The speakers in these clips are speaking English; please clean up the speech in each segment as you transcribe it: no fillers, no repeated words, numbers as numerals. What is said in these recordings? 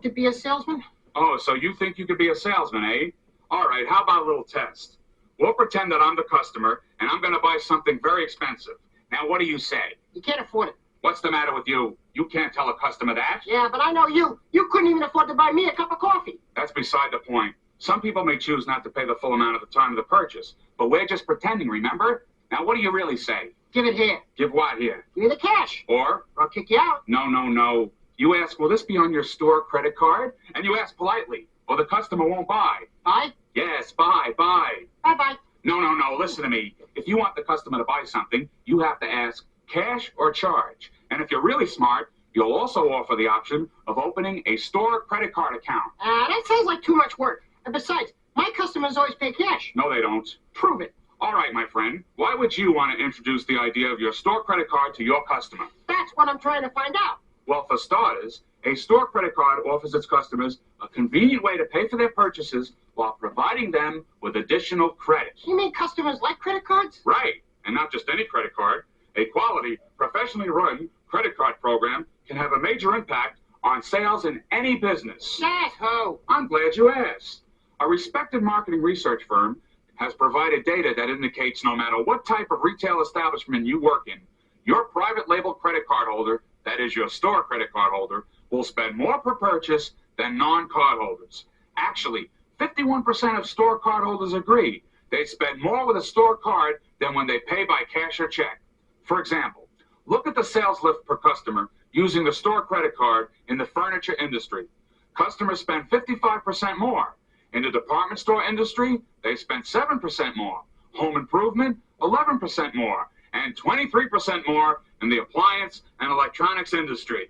to be a salesman? Oh, so you think you could be a salesman, eh? All right, how about a little test? We'll pretend that I'm the customer, and I'm going to buy something very expensive. Now, what do you say? You can't afford it. What's the matter with you? You can't tell a customer that. Yeah, but I know you. You couldn't even afford to buy me a cup of coffee. That's beside the point. Some people may choose not to pay the full amount at the time of the purchase, but we're just pretending, remember? Now, what do you really say? Give it here. Give what here? Give me the cash. Or I'll kick you out. No. You ask, will this be on your store credit card? And you ask politely, or the customer won't buy. Buy? Yes, buy. Bye-bye. No, listen to me. If you want the customer to buy something, you have to ask cash or charge. And if you're really smart, you'll also offer the option of opening a store credit card account. That sounds like too much work. And besides, my customers always pay cash. No, they don't. Prove it. All right, my friend. Why would you want to introduce the idea of your store credit card to your customer? That's what I'm trying to find out. Well, for starters, a store credit card offers its customers a convenient way to pay for their purchases while providing them with additional credit. You mean customers like credit cards? Right, and not just any credit card. A quality, professionally run credit card program can have a major impact on sales in any business. Yes, ho. I'm glad you asked. A respected marketing research firm has provided data that indicates no matter what type of retail establishment you work in, your private label credit card holder, that is your store credit card holder, will spend more per purchase than non-card holders. Actually, 51% of store card holders agree they spend more with a store card than when they pay by cash or check. For example, look at the sales lift per customer using the store credit card in the furniture industry. Customers spend 55% more. In the department store industry, they spend 7% more. Home improvement, 11% more. And 23% more in the appliance and electronics industry.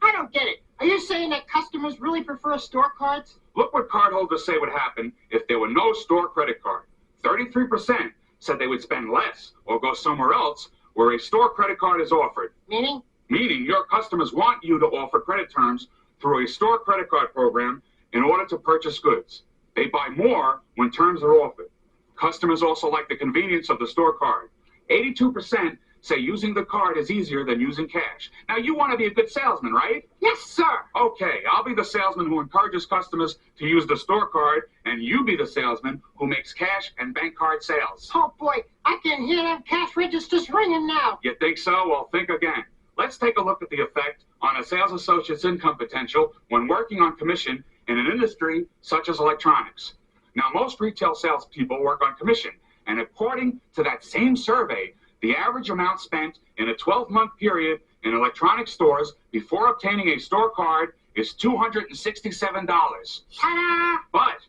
I don't get it. Are you saying that customers really prefer store cards? Look what cardholders say would happen if there were no store credit card. 33% said they would spend less or go somewhere else where a store credit card is offered. Meaning? Meaning your customers want you to offer credit terms through a store credit card program in order to purchase goods. They buy more when terms are offered. Customers also like the convenience of the store card. 82% say using the card is easier than using cash. Now, you want to be a good salesman, right? Yes, sir. Okay, I'll be the salesman who encourages customers to use the store card, and you be the salesman who makes cash and bank card sales. Oh, boy, I can hear them cash registers ringing now. You think so? Well, think again. Let's take a look at the effect on a sales associate's income potential when working on commission in an industry such as electronics. Now, most retail salespeople work on commission, and according to that same survey, the average amount spent in a 12-month period in electronic stores before obtaining a store card is $267. Ta-da! But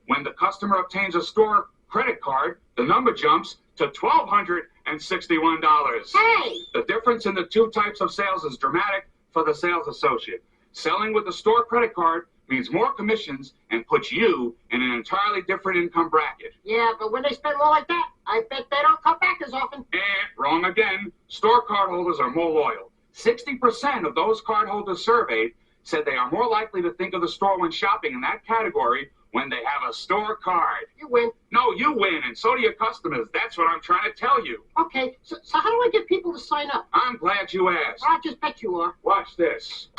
when the customer obtains a store credit card, the number jumps to $1,261. Hey! The difference in the two types of sales is dramatic for the sales associate. Selling with the store credit card means more commissions and puts you in an entirely different income bracket. Yeah, but when they spend more like that, I bet they don't come back as often. Wrong again. Store card holders are more loyal. 60% of those card holders surveyed said they are more likely to think of the store when shopping in that category when they have a store card. You win. No, you win, and so do your customers. That's what I'm trying to tell you. Okay, so how do I get people to sign up? I'm glad you asked. I just bet you are. Watch this.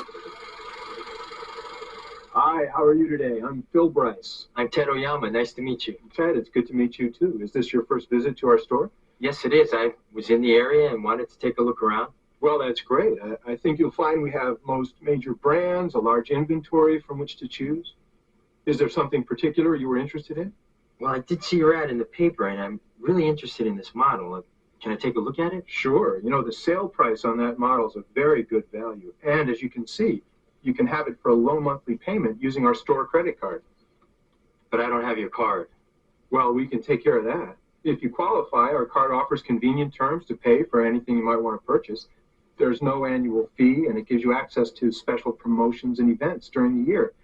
Hi, how are you today? I'm Phil Bryce. I'm Ted Oyama. Nice to meet you. Ted, it's good to meet you too. Is this your first visit to our store? Yes, it is. I was in the area and wanted to take a look around. Well, that's great. I think you'll find we have most major brands, a large inventory from which to choose. Is there something particular you were interested in? Well, I did see your ad in the paper, and I'm really interested in this model. Can I take a look at it? Sure. You know, the sale price on that model is a very good value. And as you can see, you can have it for a low monthly payment using our store credit card. But I don't have your card. Well, we can take care of that. If you qualify, our card offers convenient terms to pay for anything you might want to purchase. There's no annual fee, and it gives you access to special promotions and events during the year.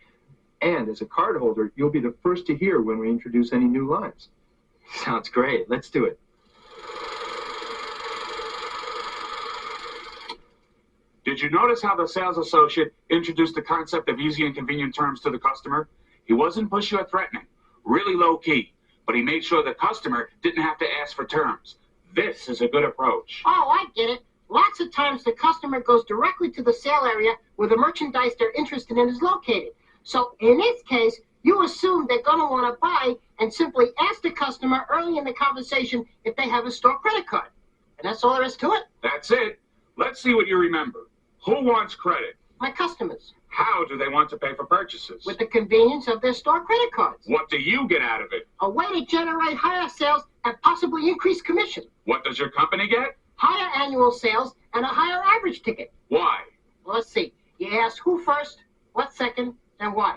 And as a card holder, you'll be the first to hear when we introduce any new lines. Sounds great. Let's do it. Did you notice how the sales associate introduced the concept of easy and convenient terms to the customer? He wasn't pushy or threatening, really low-key, but he made sure the customer didn't have to ask for terms. This is a good approach. Oh, I get it. Lots of times the customer goes directly to the sale area where the merchandise they're interested in is located. So in this case, you assume they're going to want to buy and simply ask the customer early in the conversation if they have a store credit card. And that's all there is to it. That's it. Let's see what you remember. Who wants credit? My customers, How do they want to pay for purchases? with the convenience of their store credit cards. What do you get out of it? A way to generate higher sales and possibly increase commission. What does your company get? Higher annual sales and a higher average ticket. Why? Well, let's see. You asked who first, what second, and why.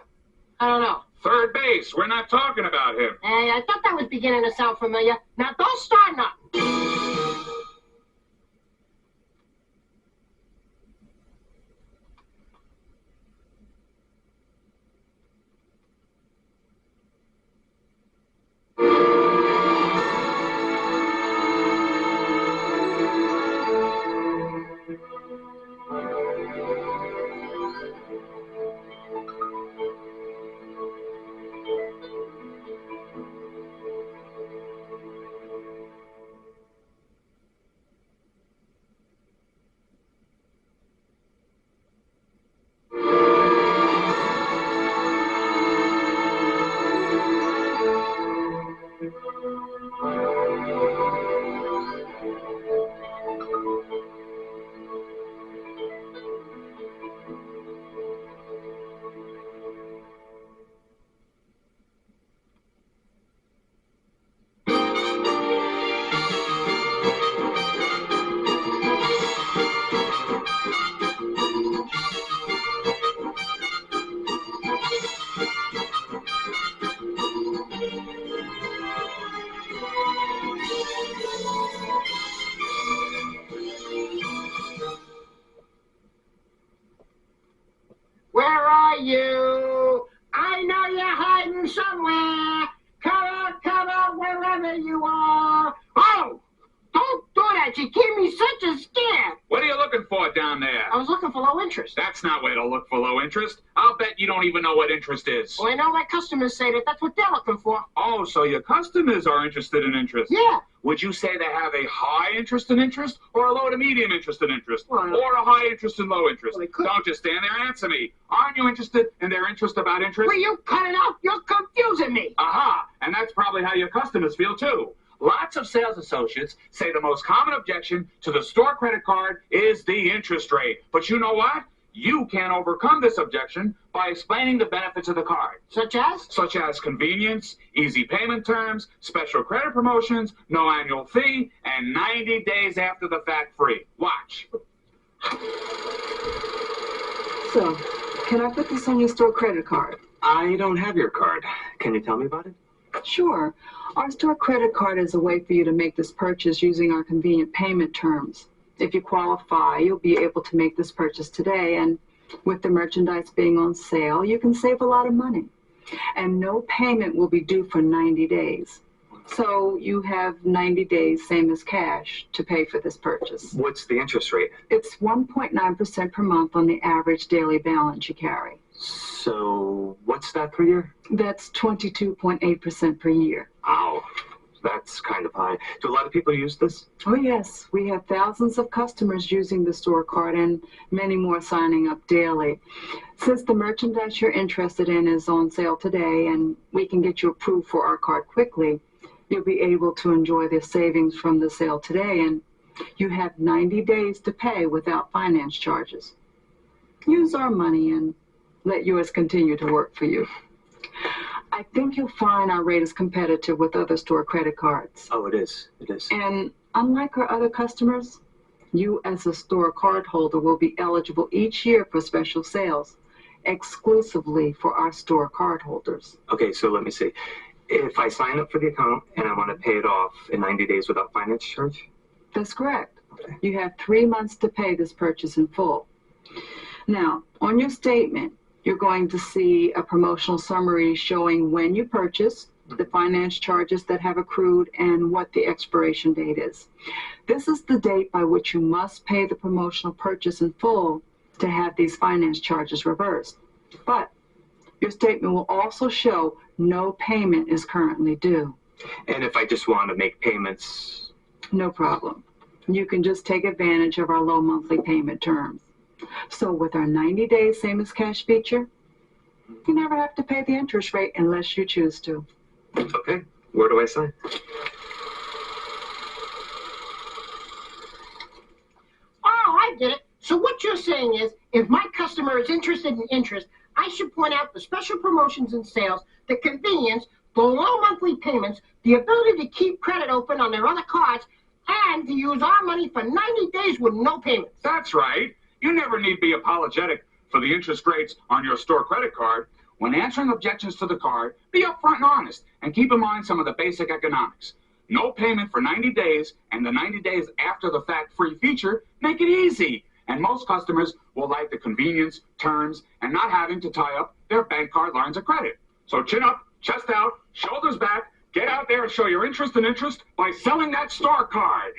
I don't know. Third base. We're not talking about him. Hey, I thought that was beginning to sound familiar. Now, don't start now. Where are you? I know you're hiding somewhere. Come out, wherever you are. Oh, don't do that. You gave me such a scare. What are you looking for down there? I was looking for low interest. That's not way to look for low interest. I'll bet you don't even know what interest is. Well, I know my customers say that that's what they're looking for. Oh, so your customers are interested in interest. Yeah. Would you say they have a high interest in interest or a low to medium interest in interest? Well, or a high interest in low interest? Well, they could. Don't just stand there and answer me. Aren't you interested in their interest about interest? Will you cut it out? You're confusing me. Aha! And that's probably how your customers feel too. Lots of sales associates say the most common objection to the store credit card is the interest rate. But you know what? You can overcome this objection by explaining the benefits of the card. Such as? Such as convenience, easy payment terms, special credit promotions, no annual fee, and 90 days after the fact free. Watch. So, can I put this on your store credit card? I don't have your card. Can you tell me about it? Sure. Our store credit card is a way for you to make this purchase using our convenient payment terms. If you qualify, you'll be able to make this purchase today, and with the merchandise being on sale, you can save a lot of money. And no payment will be due for 90 days. So you have 90 days, same as cash, to pay for this purchase. What's the interest rate? It's 1.9% per month on the average daily balance you carry. So what's that per year? That's 22.8% per year. Wow, that's kind of high. Do a lot of people use this? Oh, yes. We have thousands of customers using the store card and many more signing up daily. Since the merchandise you're interested in is on sale today and we can get you approved for our card quickly, you'll be able to enjoy the savings from the sale today, and you have 90 days to pay without finance charges. Use our money and let yours continue to work for you. I think you'll find our rate is competitive with other store credit cards. Oh, it is. It is. And unlike our other customers, you as a store card holder will be eligible each year for special sales, exclusively for our store card holders. Okay, so let me see. If I sign up for the account and I want to pay it off in 90 days without finance charge? That's correct. Okay. You have 3 months to pay this purchase in full. Now, on your statement, you're going to see a promotional summary showing when you purchased, the finance charges that have accrued, and what the expiration date is. This is the date by which you must pay the promotional purchase in full to have these finance charges reversed. But your statement will also show no payment is currently due. And if I just want to make payments? No problem. You can just take advantage of our low monthly payment terms. So with our 90 days same as cash feature, You never have to pay the interest rate unless you choose to. Okay, where do I sign? Oh, I get it. So what you're saying is, if my customer is interested in interest, I should point out the special promotions and sales, the convenience, the low monthly payments, the ability to keep credit open on their other cards, and to use our money for 90 days with no payments. That's right. You never need be apologetic for the interest rates on your store credit card. When answering objections to the card, be upfront and honest, and keep in mind some of the basic economics. No payment for 90 days and the 90 days after the fact free feature make it easy. And most customers will like the convenience, terms, and not having to tie up their bank card lines of credit. So chin up, chest out, shoulders back, get out there and show your interest by selling that store card.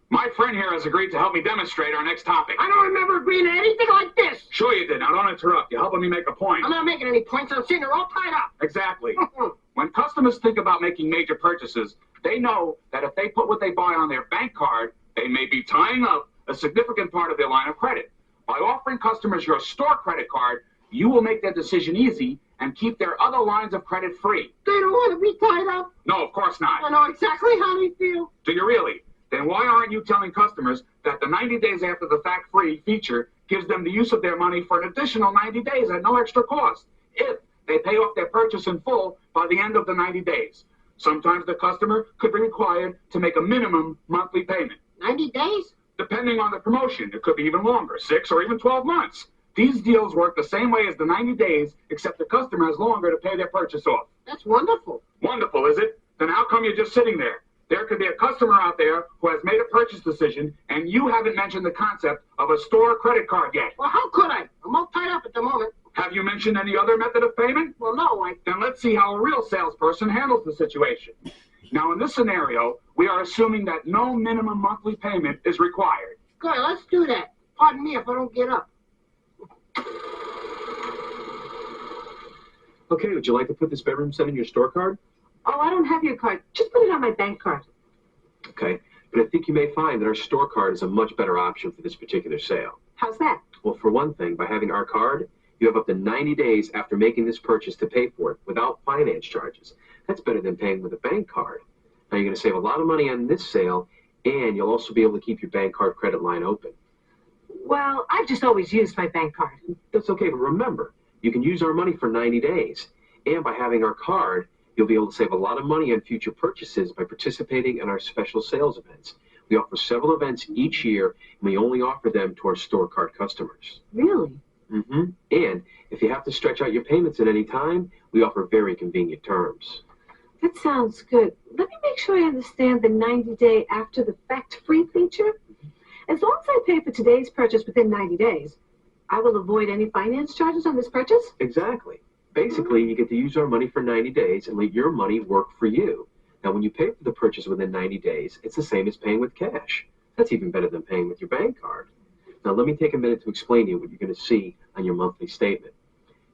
My friend here has agreed to help me demonstrate our next topic. I don't remember agreeing to anything like this. Sure you did. Now don't interrupt. You're helping me make a point. I'm not making any points. I'm sitting here all tied up. Exactly. When customers think about making major purchases, they know that if they put what they buy on their bank card, they may be tying up a significant part of their line of credit. By offering customers your store credit card, you will make their decision easy and keep their other lines of credit free. They don't want to be tied up. No, of course not. I know exactly how they feel. Do you really? Then why aren't you telling customers that the 90 days after the fact free feature gives them the use of their money for an additional 90 days at no extra cost if they pay off their purchase in full by the end of the 90 days? Sometimes the customer could be required to make a minimum monthly payment. 90 days? Depending on the promotion, it could be even longer, 6 or even 12 months. These deals work the same way as the 90 days, except the customer has longer to pay their purchase off. That's wonderful. Wonderful, is it? Then how come you're just sitting there? There could be a customer out there who has made a purchase decision, and you haven't mentioned the concept of a store credit card yet. Well, how could I? I'm all tied up at the moment. Have you mentioned any other method of payment? Well, no, Then let's see how a real salesperson handles the situation. Now, in this scenario, we are assuming that no minimum monthly payment is required. Good, let's do that. Pardon me if I don't get up. Okay, would you like to put this bedroom set in your store card? Oh, I don't have your card. Just put it on my bank card. Okay, but I think you may find that our store card is a much better option for this particular sale. How's that? Well, for one thing, by having our card, you have up to 90 days after making this purchase to pay for it without finance charges. That's better than paying with a bank card. Now, you're going to save a lot of money on this sale, and you'll also be able to keep your bank card credit line open. Well, I've just always used my bank card. That's okay, but remember, you can use our money for 90 days. And by having our card, you'll be able to save a lot of money on future purchases by participating in our special sales events. We offer several events each year, and we only offer them to our store card customers. Really? Mm-hmm. And if you have to stretch out your payments at any time, we offer very convenient terms. That sounds good. Let me make sure I understand the 90-day after-the-fact free feature. As long as I pay for today's purchase within 90 days, I will avoid any finance charges on this purchase? Exactly. Basically, you get to use our money for 90 days and let your money work for you. Now, when you pay for the purchase within 90 days, it's the same as paying with cash. That's even better than paying with your bank card. Now, let me take a minute to explain to you what you're going to see on your monthly statement.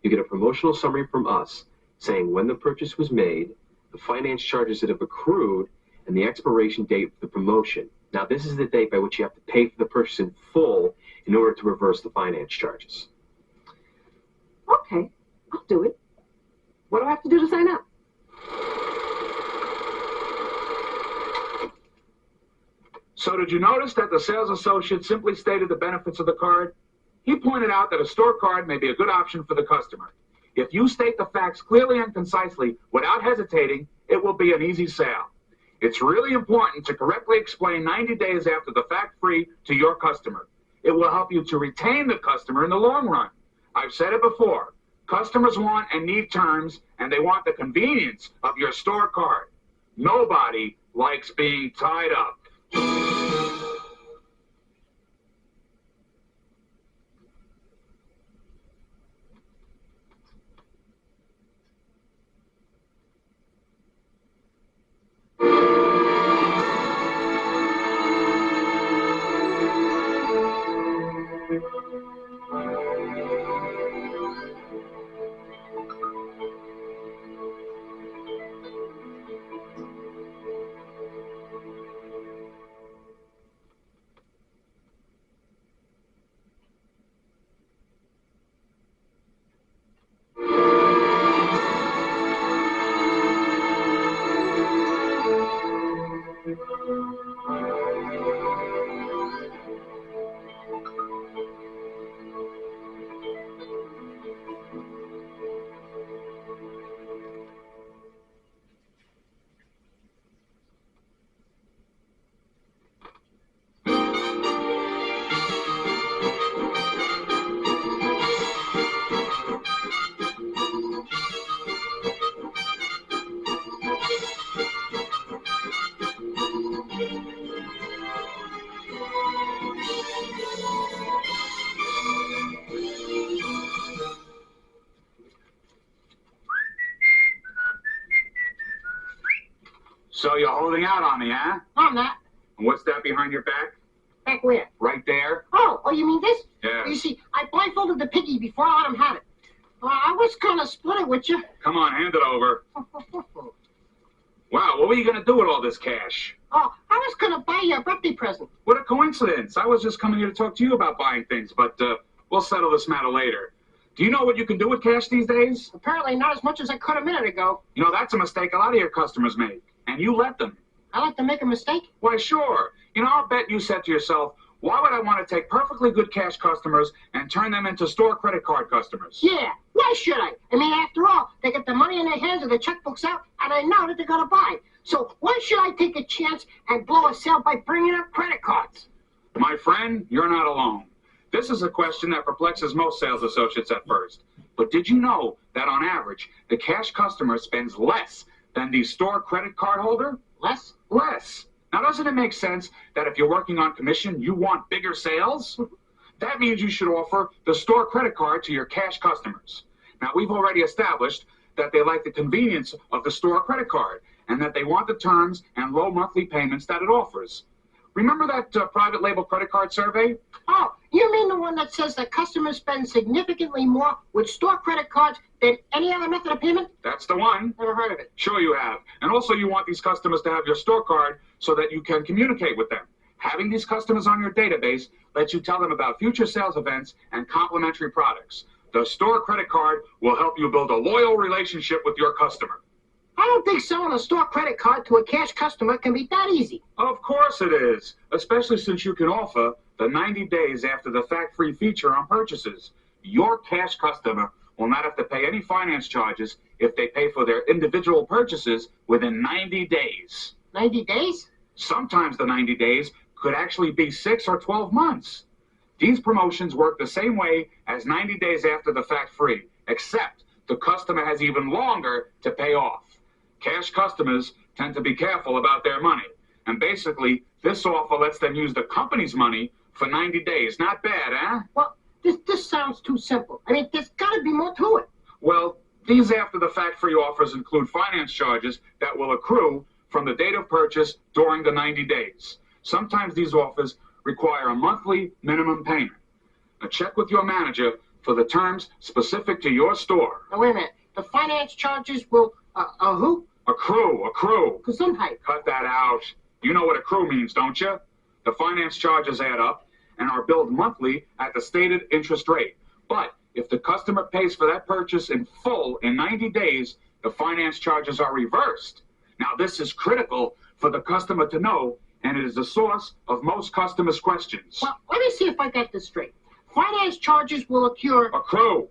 You get a promotional summary from us saying when the purchase was made, the finance charges that have accrued, and the expiration date of the promotion. Now, this is the date by which you have to pay for the purchase in full in order to reverse the finance charges. Okay, I'll do it. What do I have to do to sign up? So did you notice that the sales associate simply stated the benefits of the card? He pointed out that a store card may be a good option for the customer. If you state the facts clearly and concisely without hesitating, it will be an easy sale. It's really important to correctly explain 90 days after the fact free to your customer. It will help you to retain the customer in the long run. I've said it before. Customers want and need terms, and they want the convenience of your store card. Nobody likes being tied up. So you're holding out on me, huh? I'm not. And what's that behind your back? Back where? Right there? Oh, you mean this? Yeah. You see, I blindfolded the piggy before I let him have it. I was gonna split it with you. Come on, hand it over. Wow, what were you going to do with all this cash? Oh, I was gonna buy you a birthday present. What a coincidence. I was just coming here to talk to you about buying things, but we'll settle this matter later. Do you know what you can do with cash these days? Apparently not as much as I could a minute ago. You know, that's a mistake a lot of your customers make, and you let them. I like to make a mistake. Why, sure. You know, I'll bet you said to yourself, why would I want to take perfectly good cash customers and turn them into store credit card customers? Yeah, why should I? I mean, after all, they get the money in their hands and the checkbooks out, and I know that they're gonna buy. So why should I take a chance and blow a sale by bringing up credit cards? My friend, you're not alone. This is a question that perplexes most sales associates at first. But did you know that on average, the cash customer spends less than the store credit card holder? Less? Less. Now, doesn't it make sense that if you're working on commission, you want bigger sales? That means you should offer the store credit card to your cash customers. Now, we've already established that they like the convenience of the store credit card and that they want the terms and low monthly payments that it offers. Remember that private label credit card survey? Oh, you mean the one that says that customers spend significantly more with store credit cards than any other method of payment? That's the one. Never heard of it. Sure you have. And also you want these customers to have your store card so that you can communicate with them. Having these customers on your database lets you tell them about future sales events and complimentary products. The store credit card will help you build a loyal relationship with your customer. I don't think selling a store credit card to a cash customer can be that easy. Of course it is, especially since you can offer the 90 days after the fact-free feature on purchases. Your cash customer will not have to pay any finance charges if they pay for their individual purchases within 90 days. 90 days? Sometimes the 90 days could actually be 6 or 12 months. These promotions work the same way as 90 days after the fact-free, except the customer has even longer to pay off. Cash customers tend to be careful about their money, and basically, this offer lets them use the company's money for 90 days. Not bad, huh? Well, this sounds too simple. I mean, there's got to be more to it. Well, these after-the-fact-free offers include finance charges that will accrue from the date of purchase during the 90 days. Sometimes these offers require a monthly minimum payment. Now, check with your manager for the terms specific to your store. Now, wait a minute. the finance charges will, who? Accrue. Gesundheit. Cut that out. You know what accrue means, don't you? The finance charges add up and are billed monthly at the stated interest rate. But if the customer pays for that purchase in full in 90 days, the finance charges are reversed. Now, this is critical for the customer to know, and it is the source of most customers' questions. Well, let me see if I got this straight. Finance charges will Accrue.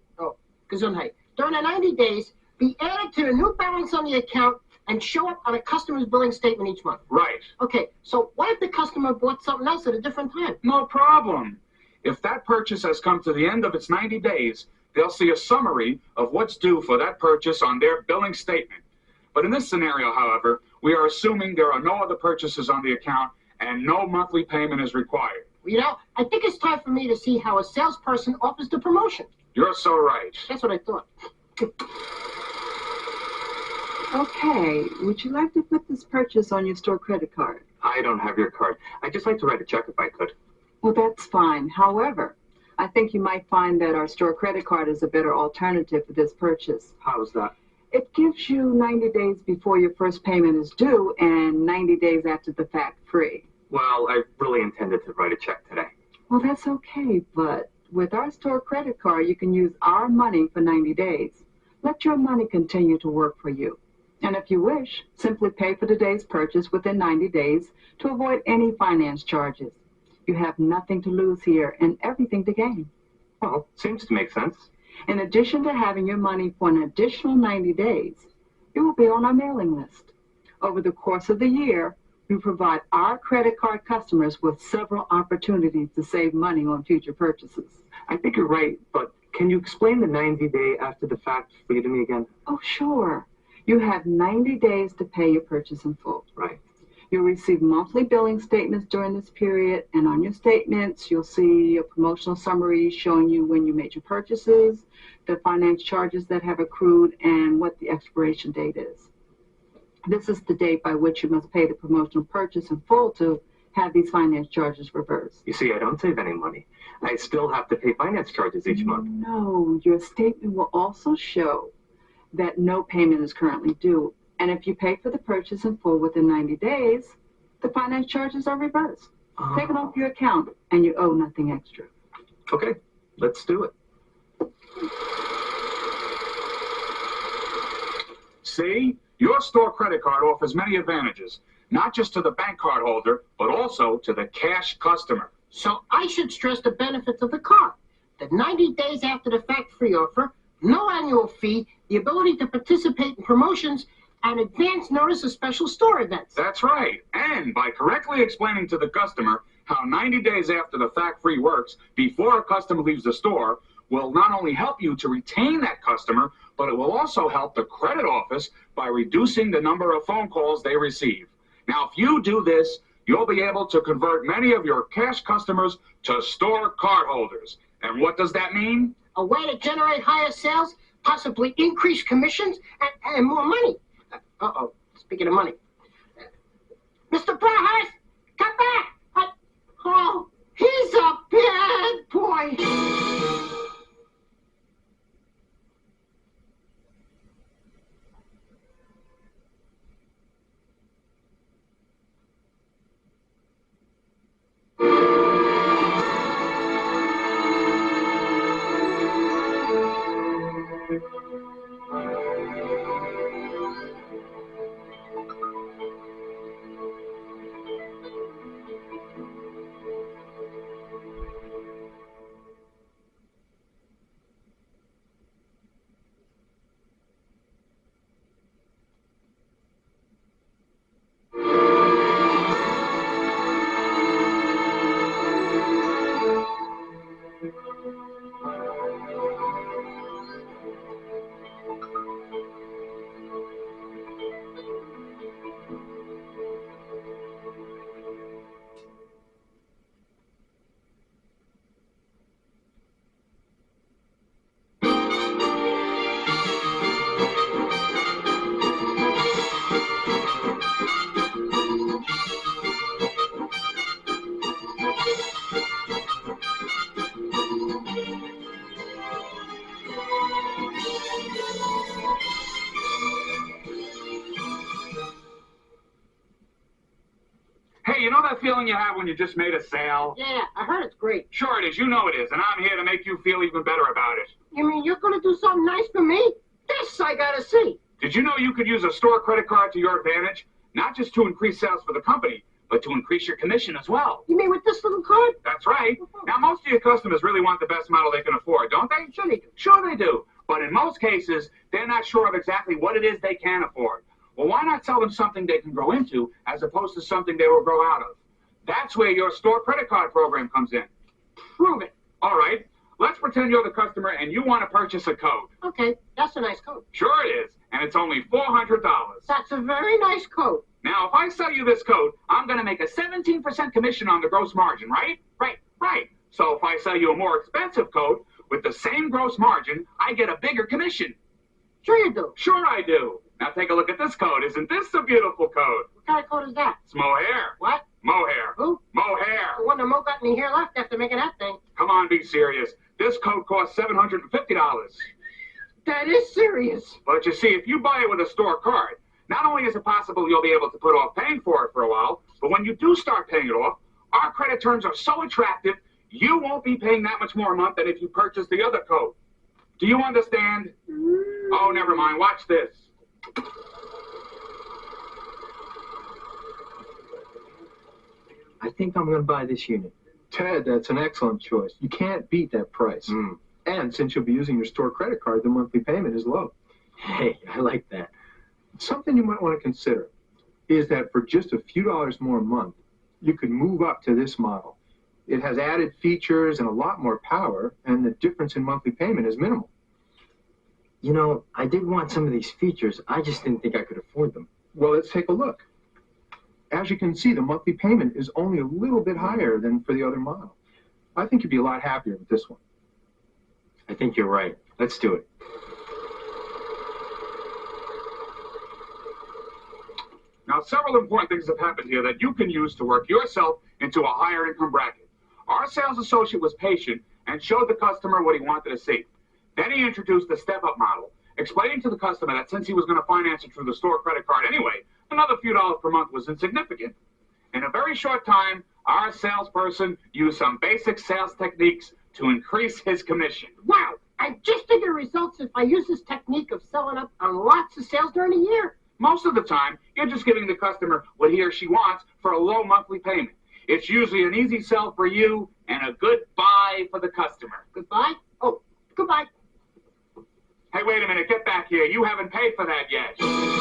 Gesundheit. During the 90 days, be added to the new balance on the account and show up on a customer's billing statement each month. Right. Okay, so what if the customer bought something else at a different time? No problem. If that purchase has come to the end of its 90 days, they'll see a summary of what's due for that purchase on their billing statement. But in this scenario, however, we are assuming there are no other purchases on the account and no monthly payment is required. You know, I think it's time for me to see how a salesperson offers the promotion. You're so right. That's what I thought. Okay, would you like to put this purchase on your store credit card? I don't have your card. I'd just like to write a check if I could. Well, that's fine. However, I think you might find that our store credit card is a better alternative for this purchase. How's that? It gives you 90 days before your first payment is due and 90 days after the fact free. Well, I really intended to write a check today. Well, that's okay, but with our store credit card, you can use our money for 90 days. Let your money continue to work for you. And if you wish, simply pay for today's purchase within 90 days to avoid any finance charges. You have nothing to lose here and everything to gain. Well, seems to make sense. In addition to having your money for an additional 90 days, you will be on our mailing list. Over the course of the year, we provide our credit card customers with several opportunities to save money on future purchases. I think you're right, but can you explain the 90-day after the fact free to me again? Oh, sure. You have 90 days to pay your purchase in full. Right. You'll receive monthly billing statements during this period, and on your statements, you'll see a promotional summary showing you when you made your purchases, the finance charges that have accrued, and what the expiration date is. This is the date by which you must pay the promotional purchase in full to have these finance charges reversed. You see, I don't save any money. I still have to pay finance charges each month. No, your statement will also show that no payment is currently due. And if you pay for the purchase in full within 90 days, the finance charges are reversed. Taken off your account, and you owe nothing extra. Okay, let's do it. See? Your store credit card offers many advantages, not just to the bank card holder, but also to the cash customer. So I should stress the benefits of the card. The 90 days after the fact free offer, no annual fee, the ability to participate in promotions, and advance notice of special store events. That's right. And by correctly explaining to the customer how 90 days after the fact free works before a customer leaves the store will not only help you to retain that customer, but it will also help the credit office by reducing the number of phone calls they receive. Now, if you do this, you'll be able to convert many of your cash customers to store card holders. And what does that mean? A way to generate higher sales, possibly increase commissions, and more money. Speaking of money. Mr. Broadhurst, come back! He's a bad boy! Hey, you know that feeling you have when you just made a sale? Yeah, I heard it's great. Sure it is. You know it is. And I'm here to make you feel even better about it. You mean you're gonna do something nice for me? This I gotta see. Did you know you could use a store credit card to your advantage? Not just to increase sales for the company, but to increase your commission as well. You mean with this little card? That's right. Now, most of your customers really want the best model they can afford, don't they? Sure they do. Sure they do. But in most cases, they're not sure of exactly what it is they can afford. Well, why not tell them something they can grow into as opposed to something they will grow out of? That's where your store credit card program comes in. Prove it. All right. Let's pretend you're the customer and you want to purchase a coat. Okay, that's a nice coat. Sure it is. And it's only $400. That's a very nice coat. Now, if I sell you this coat, I'm going to make a 17% commission on the gross margin, right? Right. So if I sell you a more expensive coat with the same gross margin, I get a bigger commission. Sure you do. Sure I do. Now take a look at this coat. Isn't this a beautiful coat? What kind of coat is that? It's mohair. What? Mohair. Who? Mohair. I wonder Mo got any hair left after making that thing. Come on, be serious. This coat costs $750. That is serious. But you see, if you buy it with a store card, not only is it possible you'll be able to put off paying for it for a while, but when you do start paying it off, our credit terms are so attractive, you won't be paying that much more a month than if you purchased the other coat. Do you understand? Oh, never mind. Watch this. I think I'm going to buy this unit. Ted, that's an excellent choice. You can't beat that price. And since you'll be using your store credit card, the monthly payment is low. Hey, I like that. Something you might want to consider is that for just a few dollars more a month, you could move up to this model. It has added features and a lot more power, and the difference in monthly payment is minimal. You know, I did want some of these features. I just didn't think I could afford them. Well, let's take a look. As you can see, the monthly payment is only a little bit higher than for the other model. I think you'd be a lot happier with this one. I think you're right. Let's do it. Now, several important things have happened here that you can use to work yourself into a higher income bracket. Our sales associate was patient and showed the customer what he wanted to see. Then he introduced the step-up model, explaining to the customer that since he was going to finance it through the store credit card anyway, another few dollars per month was insignificant. In a very short time, our salesperson used some basic sales techniques to increase his commission. Wow, I just think it results if I use this technique of selling up on lots of sales during a year. Most of the time, you're just giving the customer what he or she wants for a low monthly payment. It's usually an easy sell for you and a good buy for the customer. Goodbye? Oh, goodbye. Hey, wait a minute. Get back here. You haven't paid for that yet.